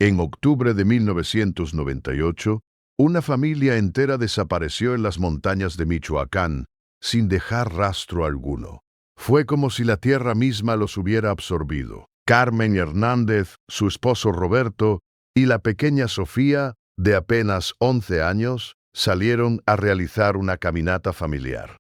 En octubre de 1998, una familia entera desapareció en las montañas de Michoacán, sin dejar rastro alguno. Fue como si la tierra misma los hubiera absorbido. Carmen Hernández, su esposo Roberto y la pequeña Sofía, de apenas 11 años, salieron a realizar una caminata familiar.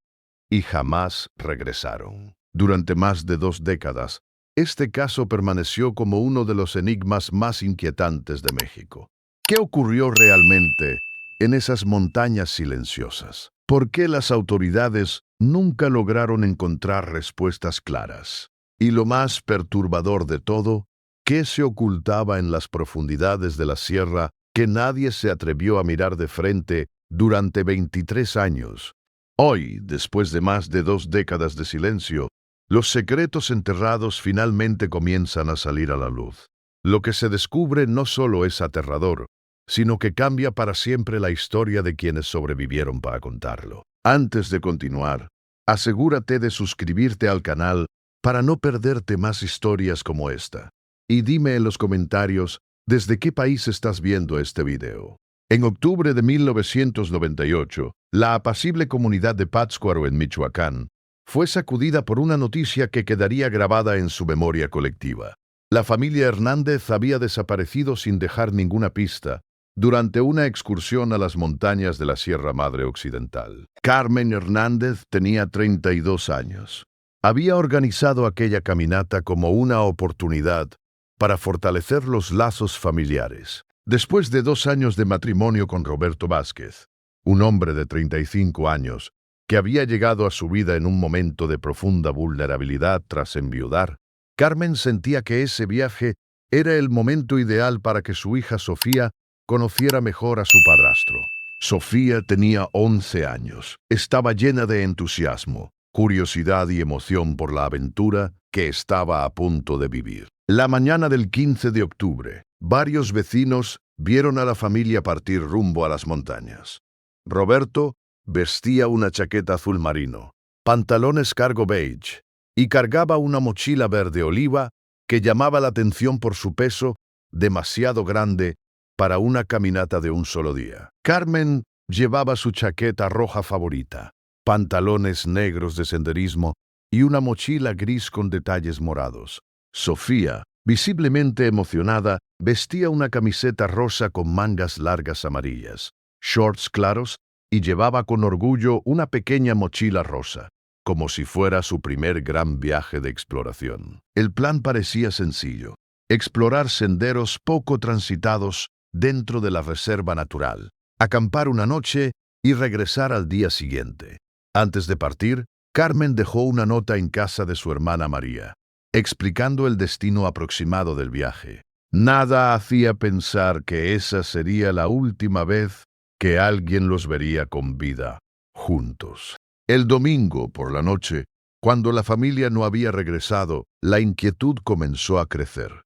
Y jamás regresaron. Durante más de 2 décadas, este caso permaneció como uno de los enigmas más inquietantes de México. ¿Qué ocurrió realmente en esas montañas silenciosas? ¿Por qué las autoridades nunca lograron encontrar respuestas claras? Y lo más perturbador de todo, ¿qué se ocultaba en las profundidades de la sierra que nadie se atrevió a mirar de frente durante 23 años? Hoy, después de más de 2 décadas de silencio, los secretos enterrados finalmente comienzan a salir a la luz. Lo que se descubre no solo es aterrador, sino que cambia para siempre la historia de quienes sobrevivieron para contarlo. Antes de continuar, asegúrate de suscribirte al canal para no perderte más historias como esta. Y dime en los comentarios desde qué país estás viendo este video. En octubre de 1998, la apacible comunidad de Pátzcuaro en Michoacán fue sacudida por una noticia que quedaría grabada en su memoria colectiva. La familia Hernández había desaparecido sin dejar ninguna pista durante una excursión a las montañas de la Sierra Madre Occidental. Carmen Hernández tenía 32 años. Había organizado aquella caminata como una oportunidad para fortalecer los lazos familiares. Después de 2 años de matrimonio con Roberto Vázquez, un hombre de 35 años, que había llegado a su vida en un momento de profunda vulnerabilidad tras enviudar, Carmen sentía que ese viaje era el momento ideal para que su hija Sofía conociera mejor a su padrastro. Sofía tenía 11 años. Estaba llena de entusiasmo, curiosidad y emoción por la aventura que estaba a punto de vivir. La mañana del 15 de octubre, varios vecinos vieron a la familia partir rumbo a las montañas. Roberto vestía una chaqueta azul marino, pantalones cargo beige y cargaba una mochila verde oliva que llamaba la atención por su peso demasiado grande para una caminata de un solo día. Carmen llevaba su chaqueta roja favorita, pantalones negros de senderismo y una mochila gris con detalles morados. Sofía, visiblemente emocionada, vestía una camiseta rosa con mangas largas amarillas, shorts claros y llevaba con orgullo una pequeña mochila rosa, como si fuera su primer gran viaje de exploración. El plan parecía sencillo: explorar senderos poco transitados dentro de la reserva natural, acampar una noche y regresar al día siguiente. Antes de partir, Carmen dejó una nota en casa de su hermana María, explicando el destino aproximado del viaje. Nada hacía pensar que esa sería la última vez que alguien los vería con vida, juntos. El domingo por la noche, cuando la familia no había regresado, la inquietud comenzó a crecer.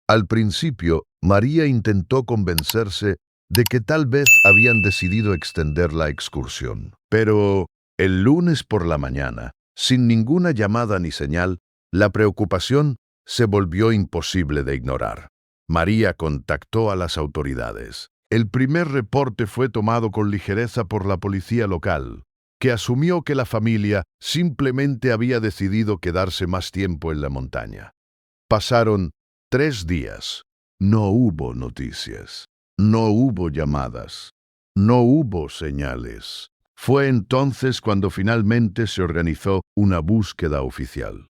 Al principio, María intentó convencerse de que tal vez habían decidido extender la excursión. Pero el lunes por la mañana, sin ninguna llamada ni señal, la preocupación se volvió imposible de ignorar. María contactó a las autoridades. El primer reporte fue tomado con ligereza por la policía local, que asumió que la familia simplemente había decidido quedarse más tiempo en la montaña. Pasaron 3 días. No hubo noticias. No hubo llamadas. No hubo señales. Fue entonces cuando finalmente se organizó una búsqueda oficial.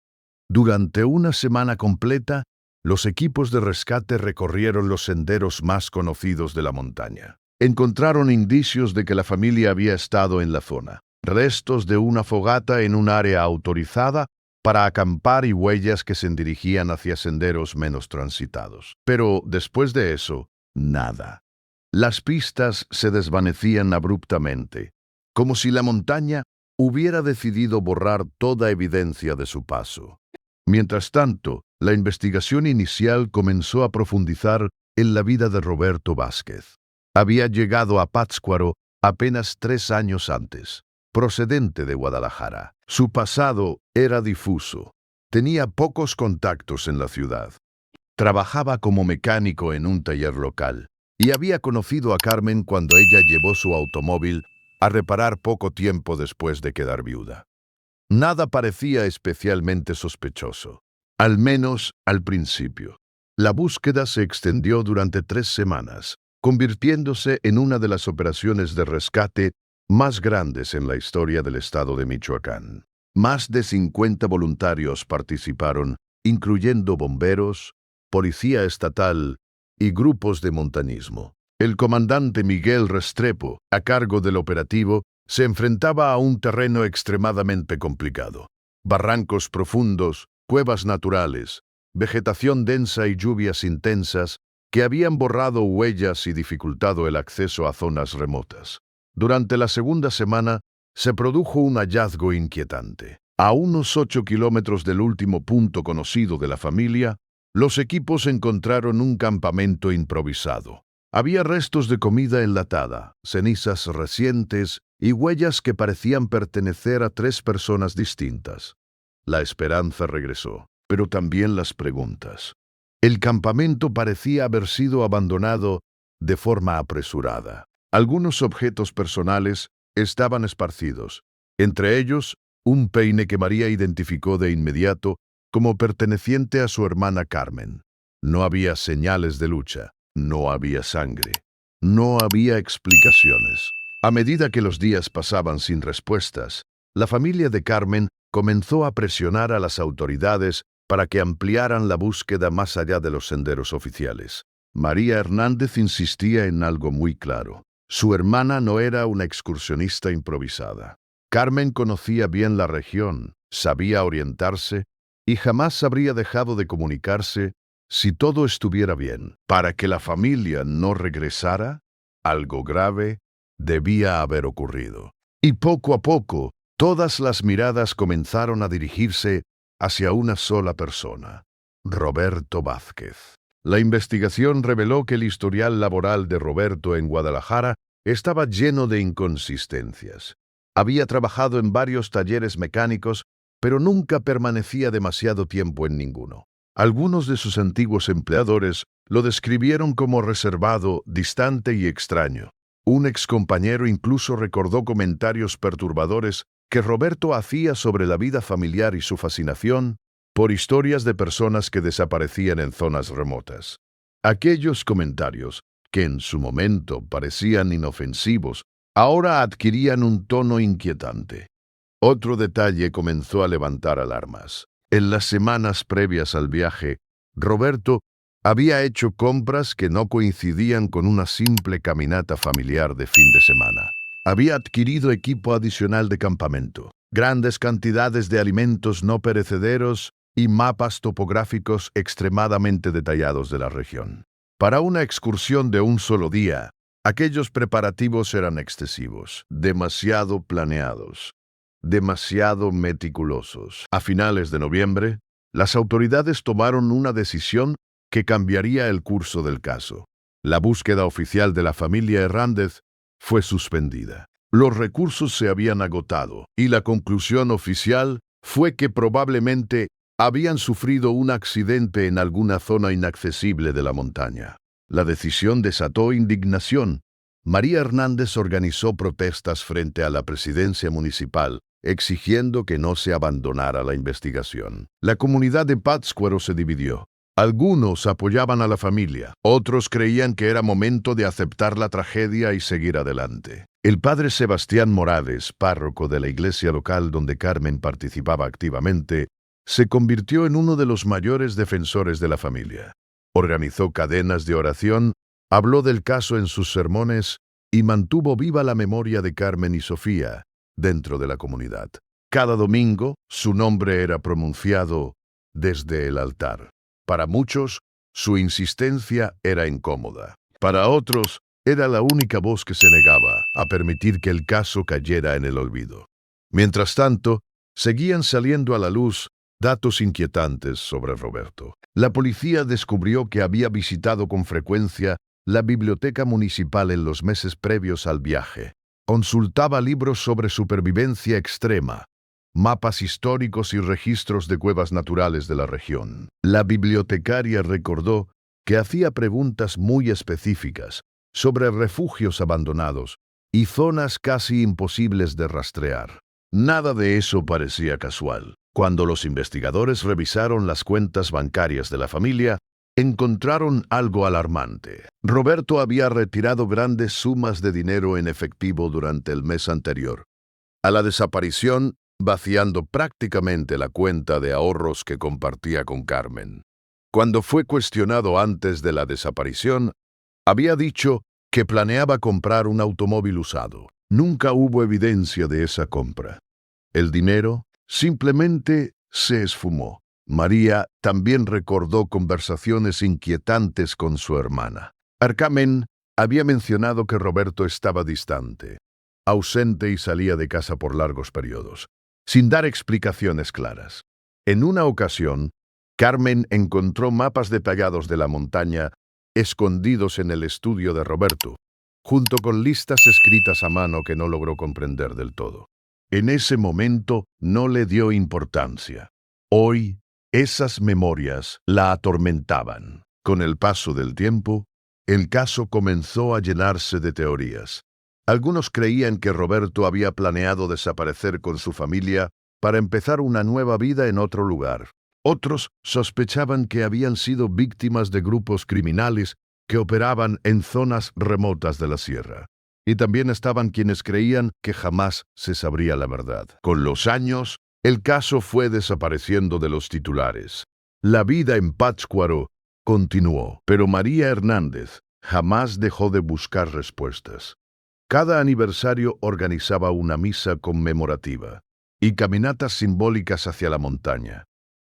Durante una semana completa, los equipos de rescate recorrieron los senderos más conocidos de la montaña. Encontraron indicios de que la familia había estado en la zona, restos de una fogata en un área autorizada para acampar y huellas que se dirigían hacia senderos menos transitados. Pero después de eso, nada. Las pistas se desvanecían abruptamente, como si la montaña hubiera decidido borrar toda evidencia de su paso. Mientras tanto, la investigación inicial comenzó a profundizar en la vida de Roberto Vázquez. Había llegado a Pátzcuaro apenas 3 años antes, procedente de Guadalajara. Su pasado era difuso. Tenía pocos contactos en la ciudad. Trabajaba como mecánico en un taller local y había conocido a Carmen cuando ella llevó su automóvil a reparar poco tiempo después de quedar viuda. Nada parecía especialmente sospechoso, al menos al principio. La búsqueda se extendió durante 3 semanas, convirtiéndose en una de las operaciones de rescate más grandes en la historia del estado de Michoacán. Más de 50 voluntarios participaron, incluyendo bomberos, policía estatal y grupos de montañismo. El comandante Miguel Restrepo, a cargo del operativo, se enfrentaba a un terreno extremadamente complicado. Barrancos profundos, cuevas naturales, vegetación densa y lluvias intensas que habían borrado huellas y dificultado el acceso a zonas remotas. Durante la segunda semana, se produjo un hallazgo inquietante. A unos 8 kilómetros del último punto conocido de la familia, los equipos encontraron un campamento improvisado. Había restos de comida enlatada, cenizas recientes y huellas que parecían pertenecer a 3 personas distintas. La esperanza regresó, pero también las preguntas. El campamento parecía haber sido abandonado de forma apresurada. Algunos objetos personales estaban esparcidos, entre ellos un peine que María identificó de inmediato como perteneciente a su hermana Carmen. No había señales de lucha, no había sangre, no había explicaciones. A medida que los días pasaban sin respuestas, la familia de Carmen comenzó a presionar a las autoridades para que ampliaran la búsqueda más allá de los senderos oficiales. María Hernández insistía en algo muy claro. Su hermana no era una excursionista improvisada. Carmen conocía bien la región, sabía orientarse y jamás habría dejado de comunicarse si todo estuviera bien. Para que la familia no regresara, algo grave debía haber ocurrido. Y poco a poco, todas las miradas comenzaron a dirigirse hacia una sola persona, Roberto Vázquez. La investigación reveló que el historial laboral de Roberto en Guadalajara estaba lleno de inconsistencias. Había trabajado en varios talleres mecánicos, pero nunca permanecía demasiado tiempo en ninguno. Algunos de sus antiguos empleadores lo describieron como reservado, distante y extraño. Un excompañero incluso recordó comentarios perturbadores que Roberto hacía sobre la vida familiar y su fascinación por historias de personas que desaparecían en zonas remotas. Aquellos comentarios, que en su momento parecían inofensivos, ahora adquirían un tono inquietante. Otro detalle comenzó a levantar alarmas. En las semanas previas al viaje, Roberto había hecho compras que no coincidían con una simple caminata familiar de fin de semana. Había adquirido equipo adicional de campamento, grandes cantidades de alimentos no perecederos y mapas topográficos extremadamente detallados de la región. Para una excursión de un solo día, aquellos preparativos eran excesivos, demasiado planeados, demasiado meticulosos. A finales de noviembre, las autoridades tomaron una decisión que cambiaría el curso del caso. La búsqueda oficial de la familia Hernández fue suspendida. Los recursos se habían agotado y la conclusión oficial fue que probablemente habían sufrido un accidente en alguna zona inaccesible de la montaña. La decisión desató indignación. María Hernández organizó protestas frente a la presidencia municipal, exigiendo que no se abandonara la investigación. La comunidad de Pátzcuaro se dividió. Algunos apoyaban a la familia, otros creían que era momento de aceptar la tragedia y seguir adelante. El padre Sebastián Morales, párroco de la iglesia local donde Carmen participaba activamente, se convirtió en uno de los mayores defensores de la familia. Organizó cadenas de oración, habló del caso en sus sermones y mantuvo viva la memoria de Carmen y Sofía dentro de la comunidad. Cada domingo, su nombre era pronunciado desde el altar. Para muchos, su insistencia era incómoda. Para otros, era la única voz que se negaba a permitir que el caso cayera en el olvido. Mientras tanto, seguían saliendo a la luz datos inquietantes sobre Roberto. La policía descubrió que había visitado con frecuencia la biblioteca municipal en los meses previos al viaje. Consultaba libros sobre supervivencia extrema, mapas históricos y registros de cuevas naturales de la región. La bibliotecaria recordó que hacía preguntas muy específicas sobre refugios abandonados y zonas casi imposibles de rastrear. Nada de eso parecía casual. Cuando los investigadores revisaron las cuentas bancarias de la familia, encontraron algo alarmante. Roberto había retirado grandes sumas de dinero en efectivo durante el mes anterior a la desaparición, vaciando prácticamente la cuenta de ahorros que compartía con Carmen. Cuando fue cuestionado antes de la desaparición, había dicho que planeaba comprar un automóvil usado. Nunca hubo evidencia de esa compra. El dinero simplemente se esfumó. María también recordó conversaciones inquietantes con su hermana. Carmen había mencionado que Roberto estaba distante, ausente y salía de casa por largos periodos, sin dar explicaciones claras. En una ocasión, Carmen encontró mapas detallados de la montaña escondidos en el estudio de Roberto, junto con listas escritas a mano que no logró comprender del todo. En ese momento no le dio importancia. Hoy, esas memorias la atormentaban. Con el paso del tiempo, el caso comenzó a llenarse de teorías. Algunos creían que Roberto había planeado desaparecer con su familia para empezar una nueva vida en otro lugar. Otros sospechaban que habían sido víctimas de grupos criminales que operaban en zonas remotas de la sierra. Y también estaban quienes creían que jamás se sabría la verdad. Con los años, el caso fue desapareciendo de los titulares. La vida en Pátzcuaro continuó, pero María Hernández jamás dejó de buscar respuestas. Cada aniversario organizaba una misa conmemorativa y caminatas simbólicas hacia la montaña,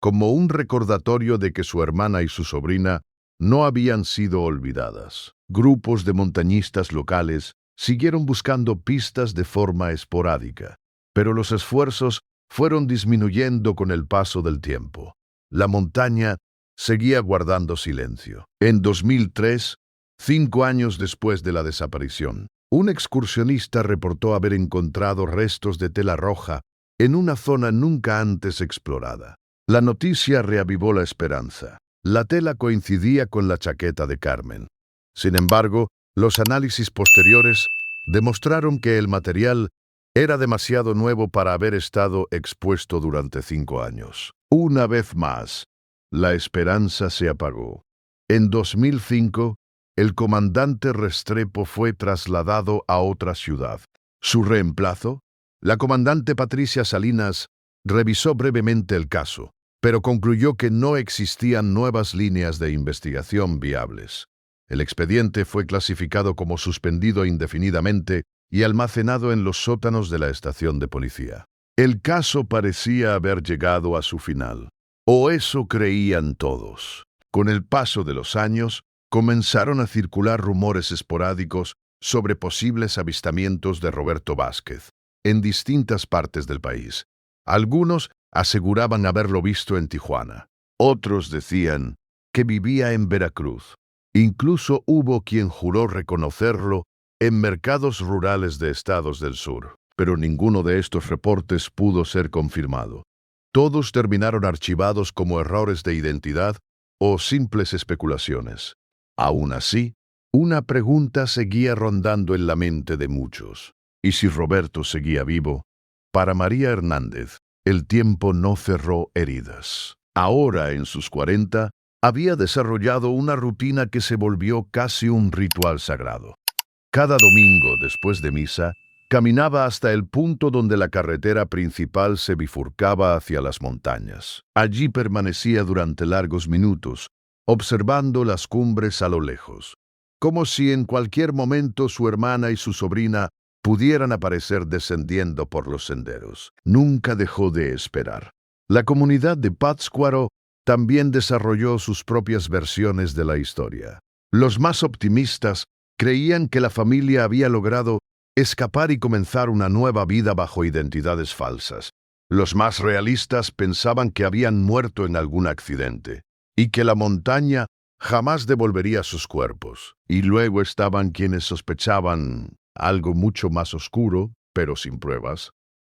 como un recordatorio de que su hermana y su sobrina no habían sido olvidadas. Grupos de montañistas locales siguieron buscando pistas de forma esporádica, pero los esfuerzos fueron disminuyendo con el paso del tiempo. La montaña seguía guardando silencio. En 2003, 5 años después de la desaparición, un excursionista reportó haber encontrado restos de tela roja en una zona nunca antes explorada. La noticia reavivó la esperanza. La tela coincidía con la chaqueta de Carmen. Sin embargo, los análisis posteriores demostraron que el material era demasiado nuevo para haber estado expuesto durante 5 años. Una vez más, la esperanza se apagó. En 2005, el comandante Restrepo fue trasladado a otra ciudad. Su reemplazo, la comandante Patricia Salinas, revisó brevemente el caso, pero concluyó que no existían nuevas líneas de investigación viables. El expediente fue clasificado como suspendido indefinidamente y almacenado en los sótanos de la estación de policía. El caso parecía haber llegado a su final, o eso creían todos. Con el paso de los años, comenzaron a circular rumores esporádicos sobre posibles avistamientos de Roberto Vázquez en distintas partes del país. Algunos aseguraban haberlo visto en Tijuana. Otros decían que vivía en Veracruz. Incluso hubo quien juró reconocerlo en mercados rurales de estados del sur. Pero ninguno de estos reportes pudo ser confirmado. Todos terminaron archivados como errores de identidad o simples especulaciones. Aún así, una pregunta seguía rondando en la mente de muchos. ¿Y si Roberto seguía vivo? Para María Hernández, el tiempo no cerró heridas. Ahora, en sus 40, había desarrollado una rutina que se volvió casi un ritual sagrado. Cada domingo, después de misa, caminaba hasta el punto donde la carretera principal se bifurcaba hacia las montañas. Allí permanecía durante largos minutos, observando las cumbres a lo lejos, como si en cualquier momento su hermana y su sobrina pudieran aparecer descendiendo por los senderos. Nunca dejó de esperar. La comunidad de Pátzcuaro también desarrolló sus propias versiones de la historia. Los más optimistas creían que la familia había logrado escapar y comenzar una nueva vida bajo identidades falsas. Los más realistas pensaban que habían muerto en algún accidente y que la montaña jamás devolvería sus cuerpos. Y luego estaban quienes sospechaban algo mucho más oscuro, pero sin pruebas.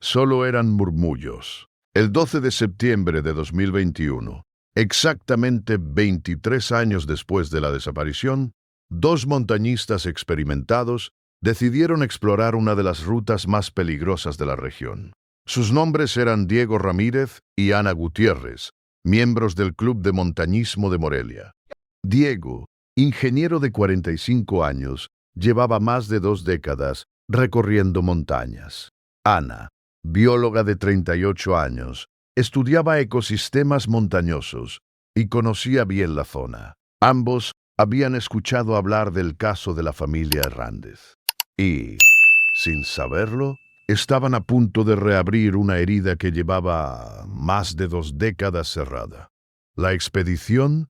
solo eran murmullos. El 12 de septiembre de 2021, exactamente 23 años después de la desaparición, dos montañistas experimentados decidieron explorar una de las rutas más peligrosas de la región. Sus nombres eran Diego Ramírez y Ana Gutiérrez, miembros del Club de Montañismo de Morelia. Diego, ingeniero de 45 años, llevaba más de 2 décadas recorriendo montañas. Ana, bióloga de 38 años, estudiaba ecosistemas montañosos y conocía bien la zona. Ambos habían escuchado hablar del caso de la familia Hernández. Y, sin saberlo, estaban a punto de reabrir una herida que llevaba más de 2 décadas cerrada. La expedición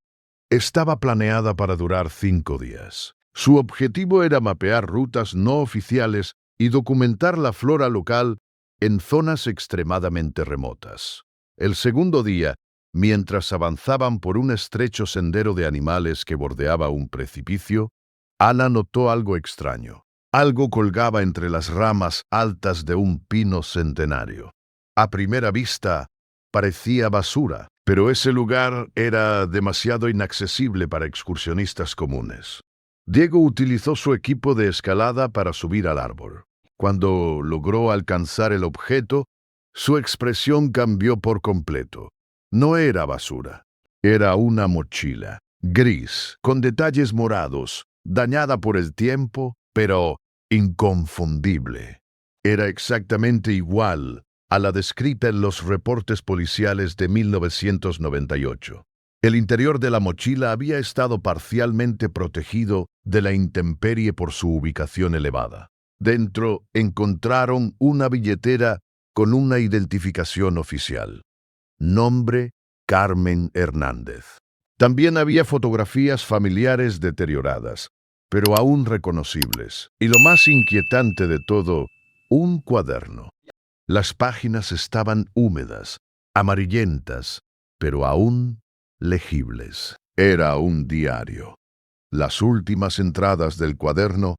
estaba planeada para durar 5 días. Su objetivo era mapear rutas no oficiales y documentar la flora local en zonas extremadamente remotas. El segundo día, mientras avanzaban por un estrecho sendero de animales que bordeaba un precipicio, Ana notó algo extraño. Algo colgaba entre las ramas altas de un pino centenario. A primera vista, parecía basura, pero ese lugar era demasiado inaccesible para excursionistas comunes. Diego utilizó su equipo de escalada para subir al árbol. Cuando logró alcanzar el objeto, su expresión cambió por completo. No era basura, era una mochila, gris, con detalles morados, dañada por el tiempo, pero inconfundible. Era exactamente igual a la descrita en los reportes policiales de 1998. El interior de la mochila había estado parcialmente protegido de la intemperie por su ubicación elevada. Dentro encontraron una billetera con una identificación oficial. Nombre: Carmen Hernández. También había fotografías familiares deterioradas, pero aún reconocibles. Y lo más inquietante de todo, un cuaderno. Las páginas estaban húmedas, amarillentas, pero aún legibles. Era un diario. Las últimas entradas del cuaderno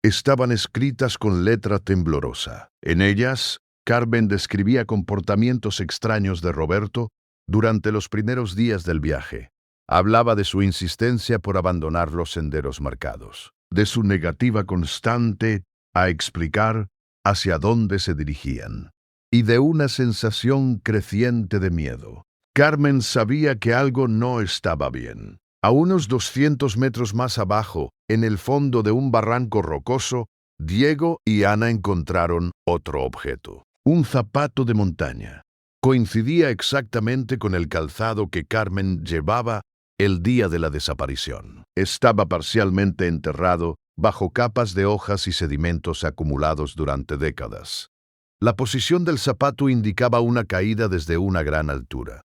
estaban escritas con letra temblorosa. En ellas, Carmen describía comportamientos extraños de Roberto durante los primeros días del viaje. Hablaba de su insistencia por abandonar los senderos marcados, de su negativa constante a explicar hacia dónde se dirigían, y de una sensación creciente de miedo. Carmen sabía que algo no estaba bien. A unos 200 metros más abajo, en el fondo de un barranco rocoso, Diego y Ana encontraron otro objeto. Un zapato de montaña. Coincidía exactamente con el calzado que Carmen llevaba el día de la desaparición. Estaba parcialmente enterrado bajo capas de hojas y sedimentos acumulados durante décadas. La posición del zapato indicaba una caída desde una gran altura.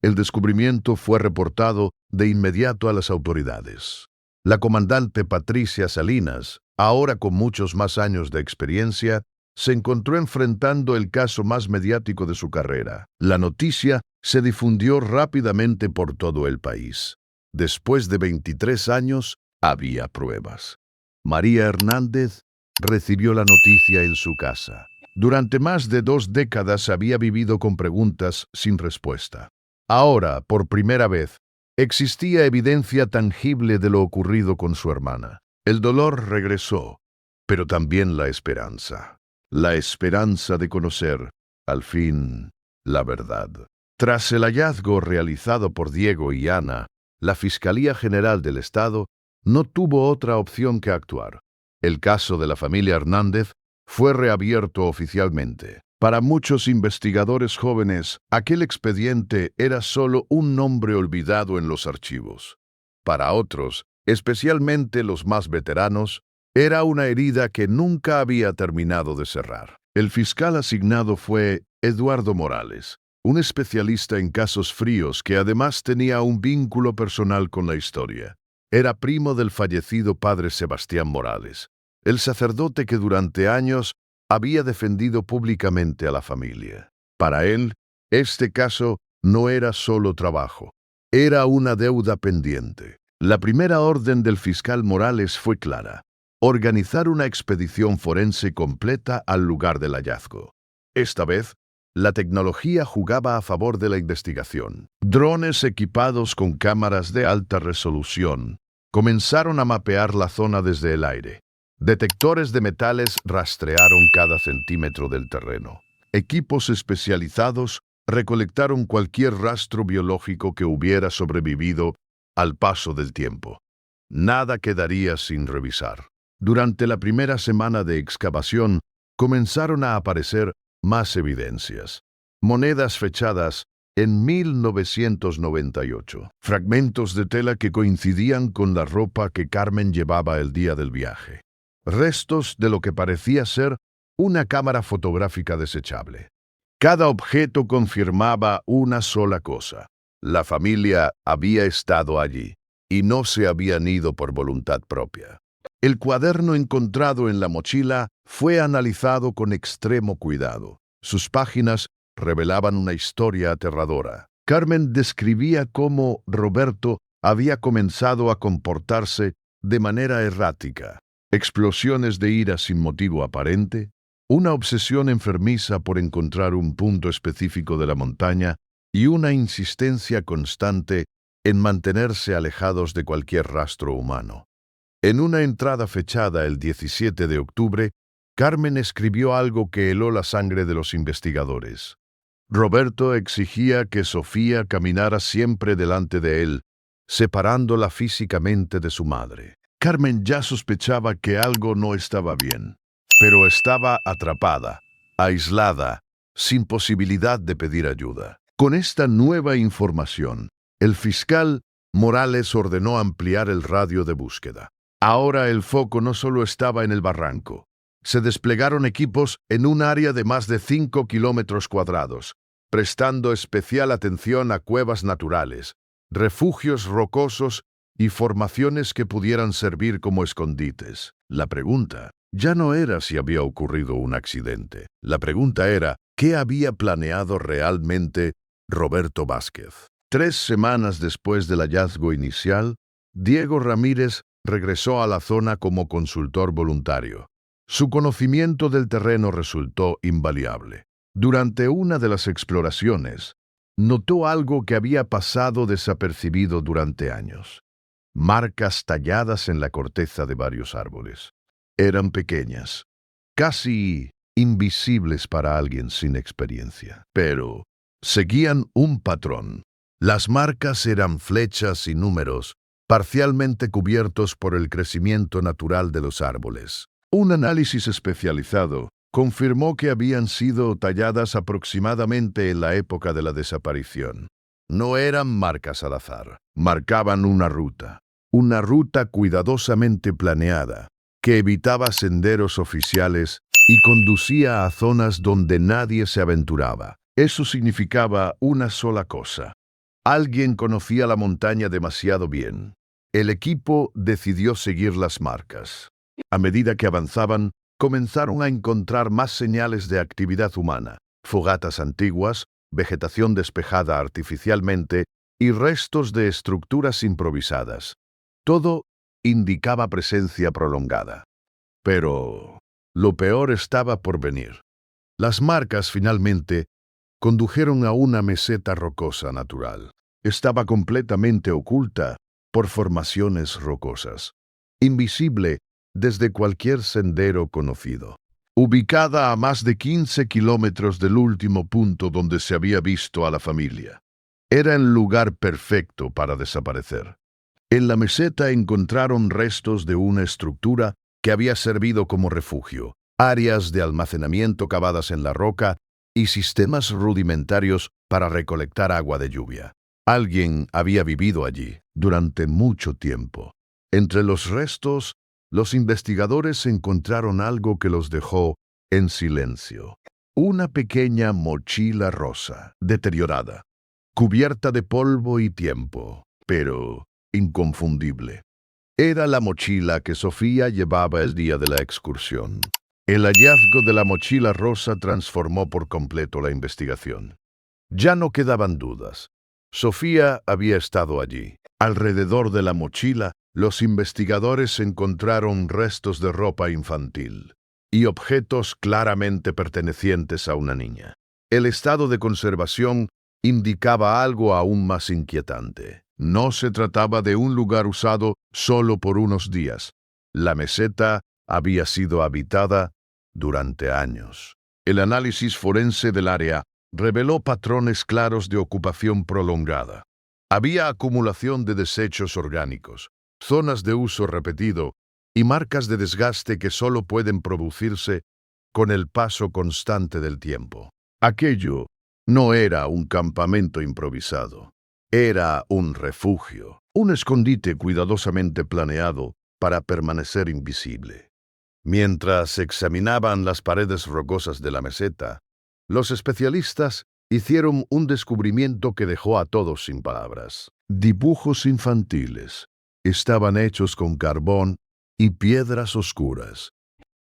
El descubrimiento fue reportado de inmediato a las autoridades. La comandante Patricia Salinas, ahora con muchos más años de experiencia, se encontró enfrentando el caso más mediático de su carrera. La noticia se difundió rápidamente por todo el país. Después de 23 años, había pruebas. María Hernández recibió la noticia en su casa. Durante más de 2 décadas había vivido con preguntas sin respuesta. Ahora, por primera vez, existía evidencia tangible de lo ocurrido con su hermana. El dolor regresó, pero también la esperanza. La esperanza de conocer, al fin, la verdad. Tras el hallazgo realizado por Diego y Ana, la Fiscalía General del Estado no tuvo otra opción que actuar. El caso de la familia Hernández fue reabierto oficialmente. Para muchos investigadores jóvenes, aquel expediente era solo un nombre olvidado en los archivos. Para otros, especialmente los más veteranos, era una herida que nunca había terminado de cerrar. El fiscal asignado fue Eduardo Morales, un especialista en casos fríos que además tenía un vínculo personal con la historia. Era primo del fallecido padre Sebastián Morales, el sacerdote que durante años había defendido públicamente a la familia. Para él, este caso no era solo trabajo, era una deuda pendiente. La primera orden del fiscal Morales fue clara: organizar una expedición forense completa al lugar del hallazgo. Esta vez, la tecnología jugaba a favor de la investigación. Drones equipados con cámaras de alta resolución comenzaron a mapear la zona desde el aire. Detectores de metales rastrearon cada centímetro del terreno. Equipos especializados recolectaron cualquier rastro biológico que hubiera sobrevivido al paso del tiempo. Nada quedaría sin revisar. Durante la primera semana de excavación, comenzaron a aparecer más evidencias. Monedas fechadas en 1998. Fragmentos de tela que coincidían con la ropa que Carmen llevaba el día del viaje. Restos de lo que parecía ser una cámara fotográfica desechable. Cada objeto confirmaba una sola cosa. La familia había estado allí y no se habían ido por voluntad propia. El cuaderno encontrado en la mochila fue analizado con extremo cuidado. Sus páginas revelaban una historia aterradora. Carmen describía cómo Roberto había comenzado a comportarse de manera errática. Explosiones de ira sin motivo aparente, una obsesión enfermiza por encontrar un punto específico de la montaña y una insistencia constante en mantenerse alejados de cualquier rastro humano. En una entrada fechada el 17 de octubre, Carmen escribió algo que heló la sangre de los investigadores. Roberto exigía que Sofía caminara siempre delante de él, separándola físicamente de su madre. Carmen ya sospechaba que algo no estaba bien, pero estaba atrapada, aislada, sin posibilidad de pedir ayuda. Con esta nueva información, el fiscal Morales ordenó ampliar el radio de búsqueda. Ahora el foco no solo estaba en el barranco. Se desplegaron equipos en un área de más de 5 kilómetros cuadrados, prestando especial atención a cuevas naturales, refugios rocosos y formaciones que pudieran servir como escondites. La pregunta ya no era si había ocurrido un accidente. La pregunta era, ¿qué había planeado realmente Roberto Vázquez? 3 semanas después del hallazgo inicial, Diego Ramírez regresó a la zona como consultor voluntario. Su conocimiento del terreno resultó invaluable. Durante una de las exploraciones, notó algo que había pasado desapercibido durante años. Marcas talladas en la corteza de varios árboles. Eran pequeñas, casi invisibles para alguien sin experiencia, pero seguían un patrón. Las marcas eran flechas y números, parcialmente cubiertos por el crecimiento natural de los árboles. Un análisis especializado confirmó que habían sido talladas aproximadamente en la época de la desaparición. No eran marcas al azar, marcaban una ruta cuidadosamente planeada, que evitaba senderos oficiales y conducía a zonas donde nadie se aventuraba. Eso significaba una sola cosa. Alguien conocía la montaña demasiado bien. El equipo decidió seguir las marcas. A medida que avanzaban, comenzaron a encontrar más señales de actividad humana, fogatas antiguas, vegetación despejada artificialmente y restos de estructuras improvisadas. Todo indicaba presencia prolongada. Pero lo peor estaba por venir. Las marcas finalmente condujeron a una meseta rocosa natural. Estaba completamente oculta por formaciones rocosas, invisible desde cualquier sendero conocido. Ubicada a más de 15 kilómetros del último punto donde se había visto a la familia. Era el lugar perfecto para desaparecer. En la meseta encontraron restos de una estructura que había servido como refugio, áreas de almacenamiento cavadas en la roca y sistemas rudimentarios para recolectar agua de lluvia. Alguien había vivido allí durante mucho tiempo. Entre los restos, los investigadores encontraron algo que los dejó en silencio. Una pequeña mochila rosa, deteriorada, cubierta de polvo y tiempo, pero inconfundible. Era la mochila que Sofía llevaba el día de la excursión. El hallazgo de la mochila rosa transformó por completo la investigación. Ya no quedaban dudas. Sofía había estado allí. Alrededor de la mochila, los investigadores encontraron restos de ropa infantil. y objetos claramente pertenecientes a una niña. El estado de conservación indicaba algo aún más inquietante. No se trataba de un lugar usado solo por unos días. La meseta había sido habitada durante años. El análisis forense del área reveló patrones claros de ocupación prolongada. Había acumulación de desechos orgánicos, zonas de uso repetido y marcas de desgaste que solo pueden producirse con el paso constante del tiempo. Aquello no era un campamento improvisado. Era un refugio, un escondite cuidadosamente planeado para permanecer invisible. Mientras examinaban las paredes rocosas de la meseta, los especialistas hicieron un descubrimiento que dejó a todos sin palabras. Dibujos infantiles. Estaban hechos con carbón y piedras oscuras.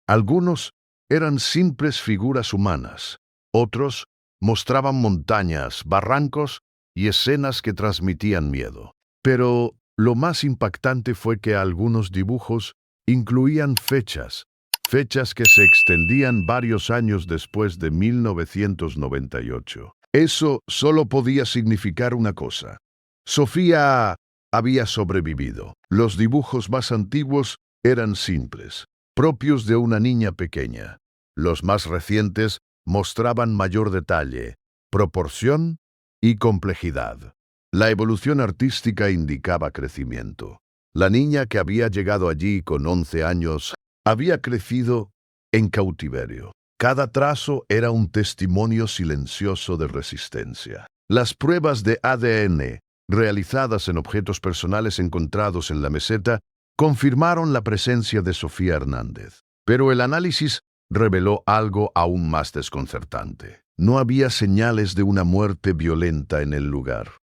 Algunos eran simples figuras humanas. Otros mostraban montañas, barrancos y escenas que transmitían miedo. Pero lo más impactante fue que algunos dibujos incluían fechas que se extendían varios años después de 1998. Eso solo podía significar una cosa. Sofía había sobrevivido. Los dibujos más antiguos eran simples, propios de una niña pequeña. Los más recientes mostraban mayor detalle, proporción y complejidad. La evolución artística indicaba crecimiento. La niña que había llegado allí con 11 años había crecido en cautiverio. Cada trazo era un testimonio silencioso de resistencia. Las pruebas de ADN realizadas en objetos personales encontrados en la meseta confirmaron la presencia de Sofía Hernández. Pero el análisis reveló algo aún más desconcertante. No había señales de una muerte violenta en el lugar.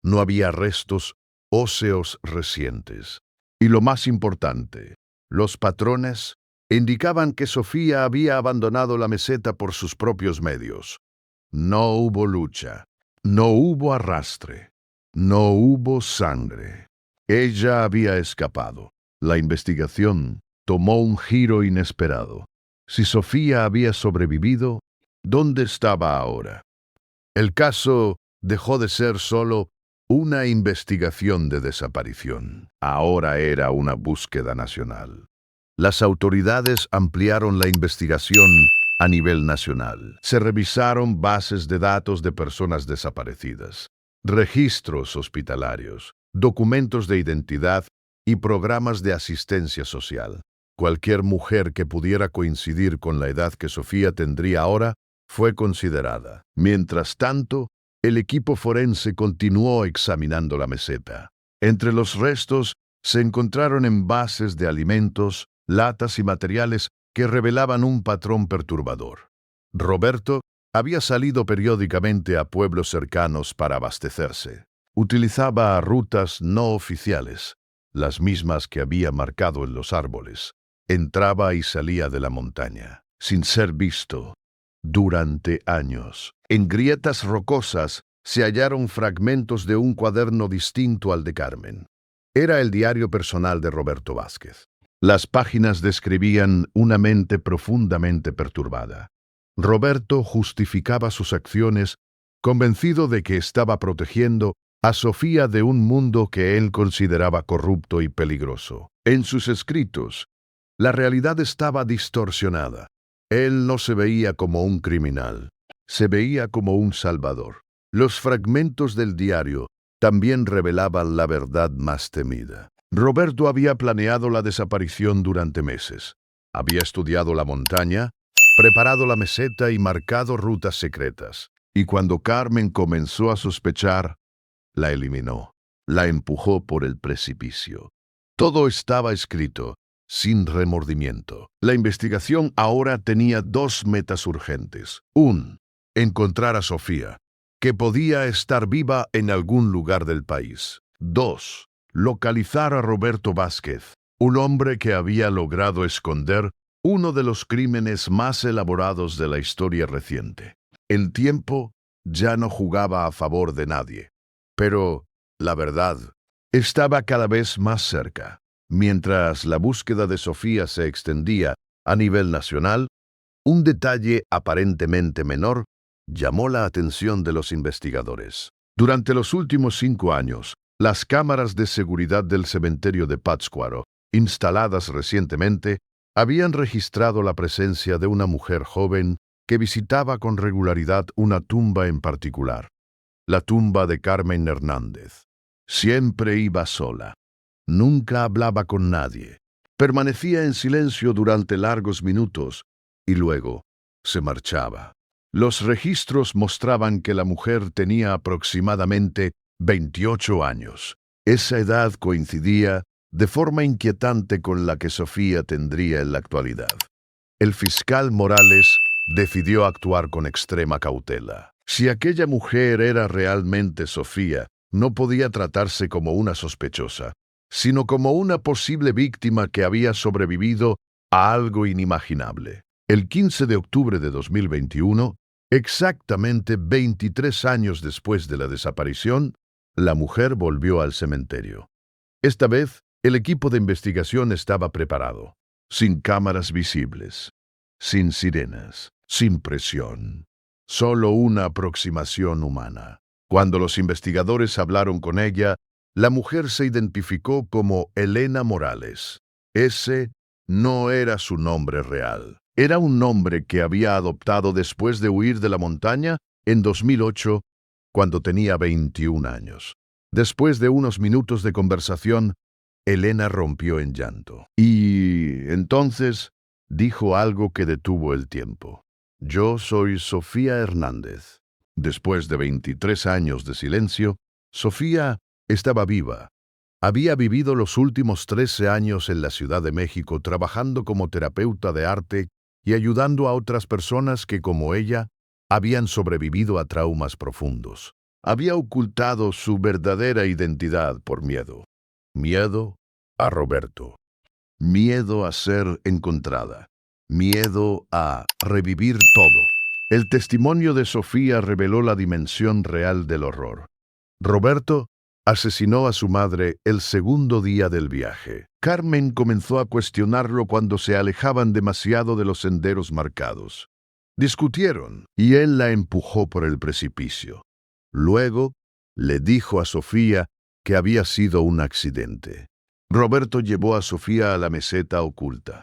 No había restos óseos recientes. Y lo más importante, los patrones indicaban que Sofía había abandonado la meseta por sus propios medios. No hubo lucha, no hubo arrastre, no hubo sangre. Ella había escapado. La investigación tomó un giro inesperado. Si Sofía había sobrevivido, ¿dónde estaba ahora? El caso dejó de ser solo una investigación de desaparición. Ahora era una búsqueda nacional. Las autoridades ampliaron la investigación a nivel nacional. Se revisaron bases de datos de personas desaparecidas, registros hospitalarios, documentos de identidad y programas de asistencia social. Cualquier mujer que pudiera coincidir con la edad que Sofía tendría ahora fue considerada. Mientras tanto, el equipo forense continuó examinando la meseta. Entre los restos se encontraron envases de alimentos, latas y materiales que revelaban un patrón perturbador. Roberto había salido periódicamente a pueblos cercanos para abastecerse. Utilizaba rutas no oficiales, las mismas que había marcado en los árboles. Entraba y salía de la montaña, sin ser visto, durante años. En grietas rocosas se hallaron fragmentos de un cuaderno distinto al de Carmen. Era el diario personal de Roberto Vázquez. Las páginas describían una mente profundamente perturbada. Roberto justificaba sus acciones, convencido de que estaba protegiendo a Sofía de un mundo que él consideraba corrupto y peligroso. En sus escritos, la realidad estaba distorsionada. Él no se veía como un criminal, se veía como un salvador. Los fragmentos del diario también revelaban la verdad más temida. Roberto había planeado la desaparición durante meses. Había estudiado la montaña, preparado la meseta y marcado rutas secretas. Y cuando Carmen comenzó a sospechar, la eliminó. La empujó por el precipicio. Todo estaba escrito, sin remordimiento. La investigación ahora tenía dos metas urgentes. 1. Encontrar a Sofía, que podía estar viva en algún lugar del país. 2. Localizar a Roberto Vázquez, un hombre que había logrado esconder uno de los crímenes más elaborados de la historia reciente. El tiempo ya no jugaba a favor de nadie, pero la verdad estaba cada vez más cerca. Mientras la búsqueda de Sofía se extendía A nivel nacional, un detalle aparentemente menor llamó la atención de los investigadores. Durante los últimos 5 años, las cámaras de seguridad del cementerio de Pátzcuaro, instaladas recientemente, habían registrado la presencia de una mujer joven que visitaba con regularidad una tumba en particular, la tumba de Carmen Hernández. Siempre iba sola. Nunca hablaba con nadie. Permanecía en silencio durante largos minutos y luego se marchaba. Los registros mostraban que la mujer tenía aproximadamente 28 años. Esa edad coincidía de forma inquietante con la que Sofía tendría en la actualidad. El fiscal Morales decidió actuar con extrema cautela. Si aquella mujer era realmente Sofía, no podía tratarse como una sospechosa, sino como una posible víctima que había sobrevivido a algo inimaginable. El 15 de octubre de 2021, exactamente 23 años después de la desaparición, la mujer volvió al cementerio. Esta vez, el equipo de investigación estaba preparado, sin cámaras visibles, sin sirenas, sin presión, solo una aproximación humana. Cuando los investigadores hablaron con ella, la mujer se identificó como Elena Morales. Ese no era su nombre real. Era un nombre que había adoptado después de huir de la montaña en 2008, cuando tenía 21 años. Después de unos minutos de conversación, Elena rompió en llanto. Y entonces dijo algo que detuvo el tiempo. Yo soy Sofía Hernández. Después de 23 años de silencio, Sofía estaba viva. Había vivido los últimos 13 años en la Ciudad de México trabajando como terapeuta de arte y ayudando a otras personas que, como ella, habían sobrevivido a traumas profundos. Había ocultado su verdadera identidad por miedo. Miedo a Roberto. Miedo a ser encontrada. Miedo a revivir todo. El testimonio de Sofía reveló la dimensión real del horror. Roberto asesinó a su madre el segundo día del viaje. Carmen comenzó a cuestionarlo cuando se alejaban demasiado de los senderos marcados. Discutieron y él la empujó por el precipicio. Luego le dijo a Sofía que había sido un accidente. Roberto llevó a Sofía a la meseta oculta.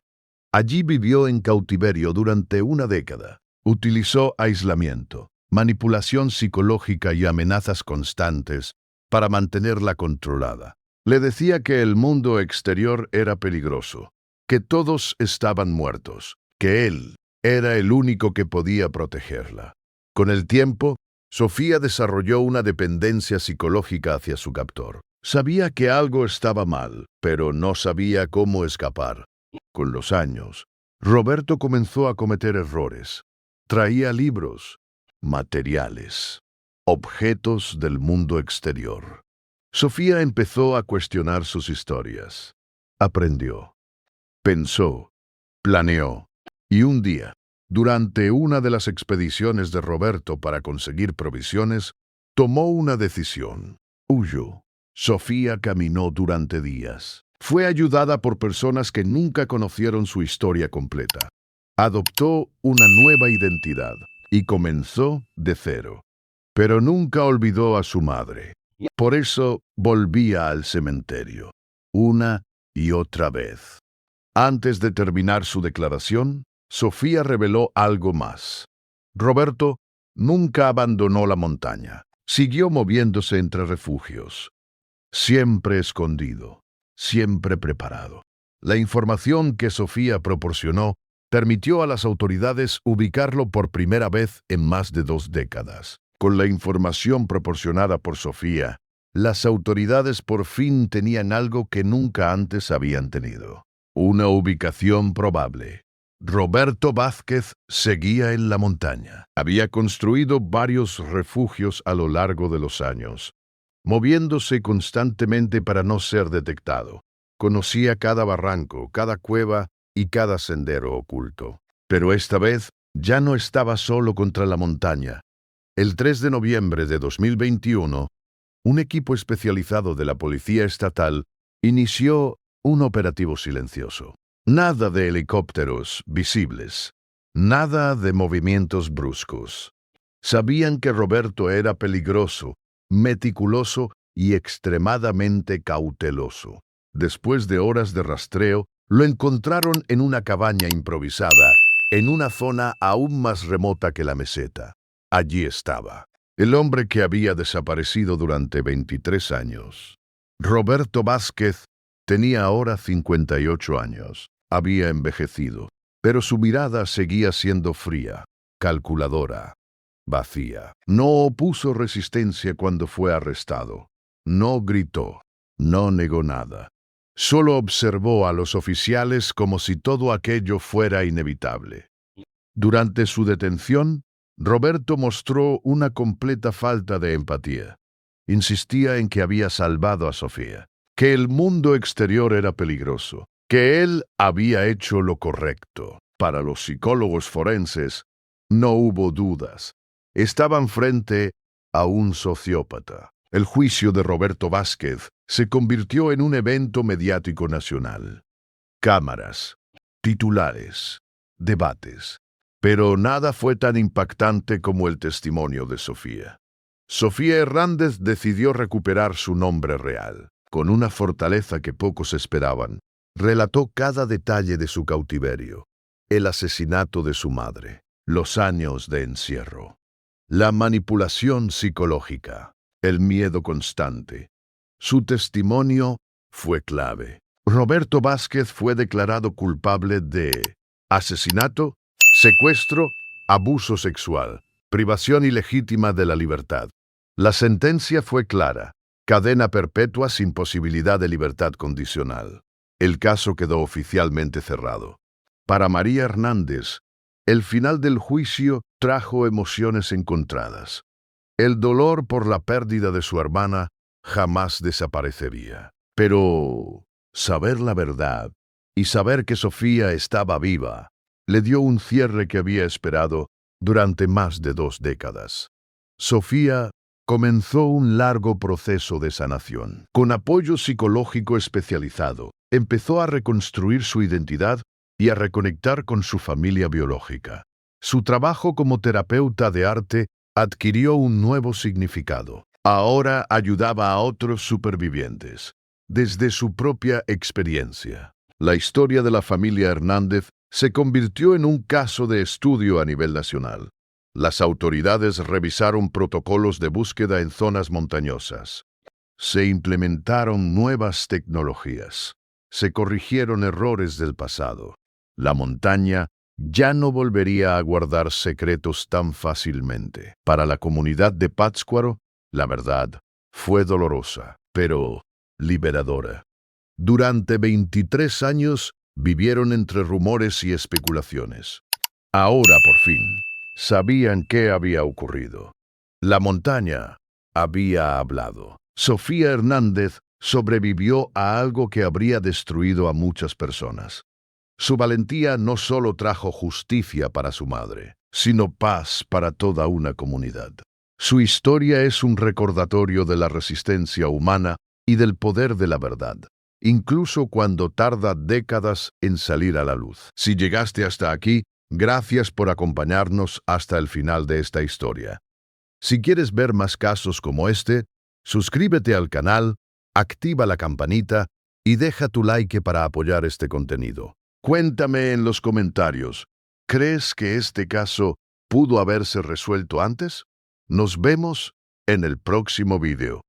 Allí vivió en cautiverio durante una década. Utilizó aislamiento, manipulación psicológica y amenazas constantes para mantenerla controlada. Le decía que el mundo exterior era peligroso, que todos estaban muertos, que él era el único que podía protegerla. Con el tiempo, Sofía desarrolló una dependencia psicológica hacia su captor. Sabía que algo estaba mal, pero no sabía cómo escapar. Con los años, Roberto comenzó a cometer errores. Traía libros, materiales, objetos del mundo exterior. Sofía empezó a cuestionar sus historias. Aprendió, pensó, planeó, y un día, durante una de las expediciones de Roberto para conseguir provisiones, tomó una decisión. Huyó. Sofía caminó durante días. Fue ayudada por personas que nunca conocieron su historia completa. Adoptó una nueva identidad y comenzó de cero. Pero nunca olvidó a su madre. Por eso volvía al cementerio, una y otra vez. Antes de terminar su declaración, Sofía reveló algo más. Roberto nunca abandonó la montaña. Siguió moviéndose entre refugios. Siempre escondido, siempre preparado. La información que Sofía proporcionó permitió a las autoridades ubicarlo por primera vez en más de 2 décadas. Con la información proporcionada por Sofía, las autoridades por fin tenían algo que nunca antes habían tenido. Una ubicación probable. Roberto Vázquez seguía en la montaña. Había construido varios refugios a lo largo de los años, moviéndose constantemente para no ser detectado. Conocía cada barranco, cada cueva y cada sendero oculto. Pero esta vez ya no estaba solo contra la montaña. El 3 de noviembre de 2021, un equipo especializado de la Policía Estatal inició un operativo silencioso. Nada de helicópteros visibles, nada de movimientos bruscos. Sabían que Roberto era peligroso, meticuloso y extremadamente cauteloso. Después de horas de rastreo, lo encontraron en una cabaña improvisada, en una zona aún más remota que la meseta. Allí estaba el hombre que había desaparecido durante 23 años. Roberto Vázquez tenía ahora 58 años. Había envejecido, pero su mirada seguía siendo fría, calculadora, vacía. No opuso resistencia cuando fue arrestado. No gritó, no negó nada. Solo observó a los oficiales como si todo aquello fuera inevitable. Durante su detención, Roberto mostró una completa falta de empatía. Insistía en que había salvado a Sofía, que el mundo exterior era peligroso, que él había hecho lo correcto. Para los psicólogos forenses, no hubo dudas. Estaban frente a un sociópata. El juicio de Roberto Vázquez se convirtió en un evento mediático nacional. Cámaras, titulares, debates. Pero nada fue tan impactante como el testimonio de Sofía. Sofía Hernández decidió recuperar su nombre real. Con una fortaleza que pocos esperaban, relató cada detalle de su cautiverio, el asesinato de su madre, los años de encierro, la manipulación psicológica, el miedo constante. Su testimonio fue clave. Roberto Vázquez fue declarado culpable de asesinato, secuestro, abuso sexual, privación ilegítima de la libertad. La sentencia fue clara: cadena perpetua sin posibilidad de libertad condicional. El caso quedó oficialmente cerrado. Para María Hernández, el final del juicio trajo emociones encontradas. El dolor por la pérdida de su hermana jamás desaparecería. Pero saber la verdad y saber que Sofía estaba viva le dio un cierre que había esperado durante más de 2 décadas. Sofía comenzó un largo proceso de sanación. Con apoyo psicológico especializado, empezó a reconstruir su identidad y a reconectar con su familia biológica. Su trabajo como terapeuta de arte adquirió un nuevo significado. Ahora ayudaba a otros supervivientes, desde su propia experiencia. La historia de la familia Hernández se convirtió en un caso de estudio a nivel nacional. Las autoridades revisaron protocolos de búsqueda en zonas montañosas. Se implementaron nuevas tecnologías. Se corrigieron errores del pasado. La montaña ya no volvería a guardar secretos tan fácilmente. Para la comunidad de Pátzcuaro, la verdad fue dolorosa, pero liberadora. Durante 23 años vivieron entre rumores y especulaciones. Ahora, por fin, sabían qué había ocurrido. La montaña había hablado. Sofía Hernández sobrevivió a algo que habría destruido a muchas personas. Su valentía no solo trajo justicia para su madre, sino paz para toda una comunidad. Su historia es un recordatorio de la resistencia humana y del poder de la verdad, incluso cuando tarda décadas en salir a la luz. Si llegaste hasta aquí, gracias por acompañarnos hasta el final de esta historia. Si quieres ver más casos como este, suscríbete al canal, activa la campanita y deja tu like para apoyar este contenido. Cuéntame en los comentarios, ¿crees que este caso pudo haberse resuelto antes? Nos vemos en el próximo video.